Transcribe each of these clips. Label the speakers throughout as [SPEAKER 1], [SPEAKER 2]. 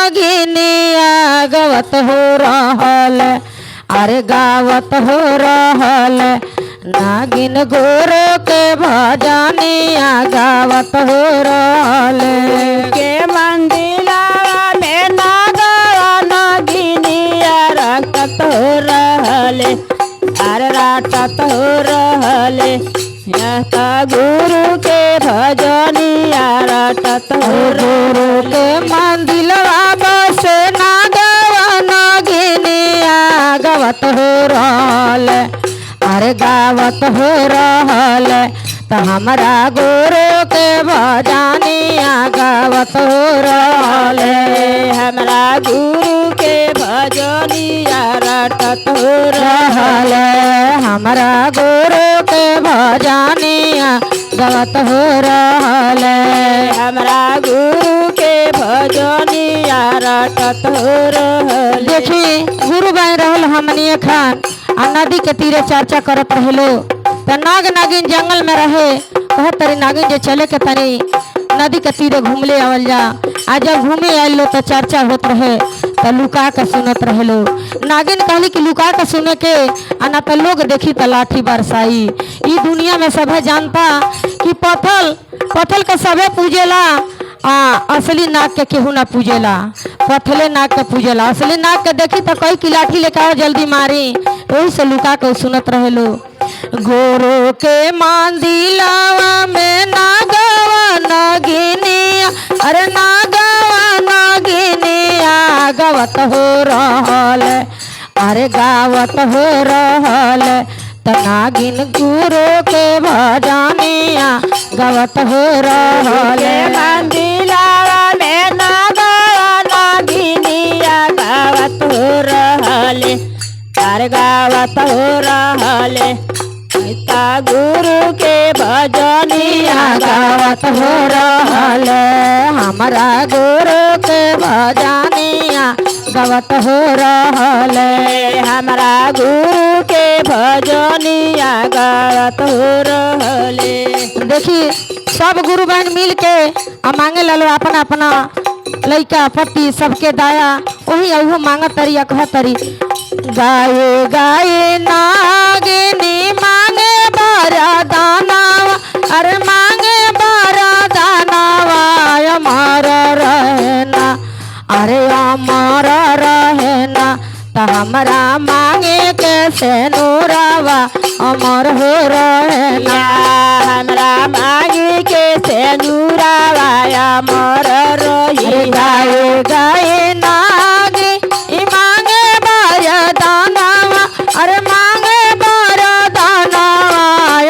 [SPEAKER 1] नागिनिया गवत हो रहल, अरे गावत हो रहल नागिन गोरो के भजनिया गावत हो रहल।
[SPEAKER 2] के मंदिला में नागवा नागिनिया रटत हो रहले, अरे राटत हो रहले गुरु के भजनिया रटत हो।
[SPEAKER 1] गुरु के मंदिलवा बस नागवा नागिनिया गावत हो रहल, अरे गावत हो रहल तो हमारा गुरु के भजनिया गावत हो रहल।
[SPEAKER 2] हमरा गुरु के भजनिया रटत हो
[SPEAKER 1] रहल, हमारा गुरु के भजनिया गावत हो रहल।
[SPEAKER 2] हमरा गुरु के भजनिया रटत हो रहल।
[SPEAKER 1] देखी गुरु बन रहल हमनी खान आ नदी के तीरे चर्चा करत रहलो तो नाग नागिन जंगल में रहे कह तरी नागिन जे चले के तनी नदी के तीरे घूमले आवल जा। आ जब घूमे आइलो तो चर्चा होत रहे तो लुका के सुनत रहलो। नागिन कहली कि लुका के सुने के आना तो लोग देखी तो लाठी बरसाई। ई दुनिया में सभे जानता कि पत्थल के सभे पूजेला, असली नाग के केहू ना पूजेला, पथले नाग के पूजेला। असली नाग के देखी तो कई की लाठी लेके आओ जल्दी मारी, वही से लुका के सुनत रहेलो। गोरो के मंदिलवा में नागवा नागिनिया, अरे नागवा नागिनिया गावत हो रहल, अरे गावत हो रहल त नागिन गुरु के भजनिया गावत हो रहल।
[SPEAKER 2] मंदिलवा में नागवा नागिनिया गावत हो रहले, अरे गावत हो रहले गुरु के भजनिया
[SPEAKER 1] गावत हो रहल, हमारा गुरु के भजनिया गावत हो रहल।
[SPEAKER 2] हमरा गुरु के भजनिया गावत हो रहले।
[SPEAKER 1] देखी सब गुरु बहन मिल के मांगे ललो अपना अपना लइका पति सबके दाया, वही अहो मांगत तरी कह तरी गाये गाये नागिनी मांगे बारा दानावा, अरे मांगे बारा दानावा अमर रहना, अरे अमर रहना त हमरा मांगे के से नूरावा अमर हो रहना।
[SPEAKER 2] हमरा मांगे के से नूरावा अमर रही।
[SPEAKER 1] गाये गाये नागी मांगे बारा दानावा, अरे मांगे बारा दानावा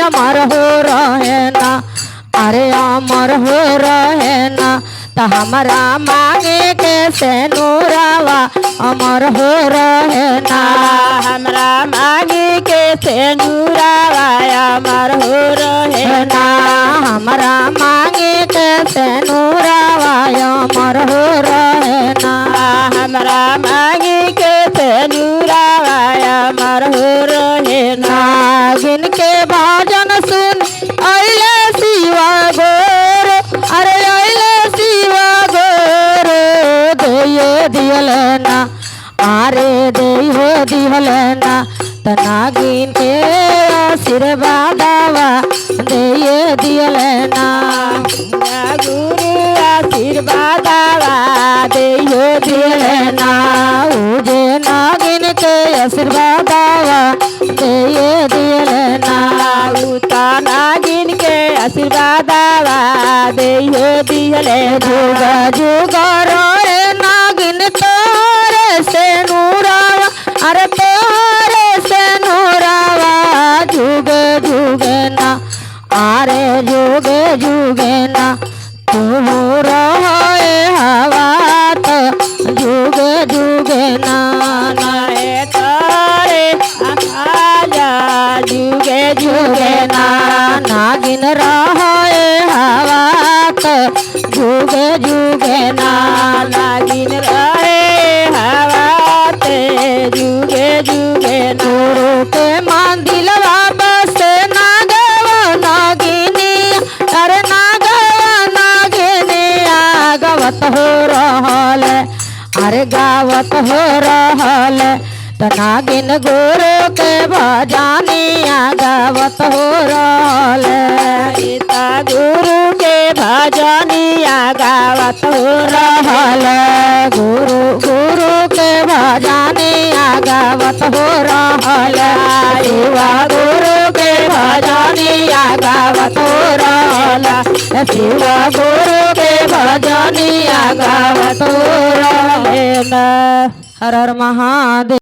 [SPEAKER 1] अमर हो रहना, अरे अमर हो रहना त हमरा मांगे के से नूरावा अमर हो रहना।
[SPEAKER 2] हमरा मांगे के से नूरावा अमर हो रहना।
[SPEAKER 1] हमरा मांगे के से नूरावा अमर हो रहना।
[SPEAKER 2] हमरा मांगे के से नूरावा अमर हो रहना।
[SPEAKER 1] नागिन के भजन सुन अइले शिवा गोर, अरे अइले शिवा गोर दे दियल ना, अरे दे दियल ना त नागिन के आशीर्वादवा दे दियल ना।
[SPEAKER 2] गुरु आशीर्वादवा दे
[SPEAKER 1] दियल ना, उजे नागिन के आशीर्वादवा दे दियल ना।
[SPEAKER 2] उता नागिन के आशीर्वादवा दे दियल।
[SPEAKER 1] जुग जुग रोए नागिन तोरे से नूरावा, अरे तोरे से नूरावा जुग जुग ना, अरे जुग जुग ना तू रहे हवा तो जुग जुग ना।
[SPEAKER 2] नाए तारे आजा जुगे जुगे ना।
[SPEAKER 1] नागिन रहे हवा तो जुग जुग ना।
[SPEAKER 2] नागिन रहे हवा ते जुगे जुगे ना।
[SPEAKER 1] गुरु के मंदिलवा बस नागवा नागिनिया, अरे नागवा नागिनिया गावत हो रहल, अरे गावत हो रहल त नागिन गुरु के भजनिया गावत हो रहल
[SPEAKER 2] सीता गुरु के भजनिया गावत हो
[SPEAKER 1] रहल गुरु गुरु के भजनिया गावत हो रहल शिवा गुरु के भजनिया गावत हो रहल शिवा गुरु के भजनिया गावत हो रहल हर हर महादेव।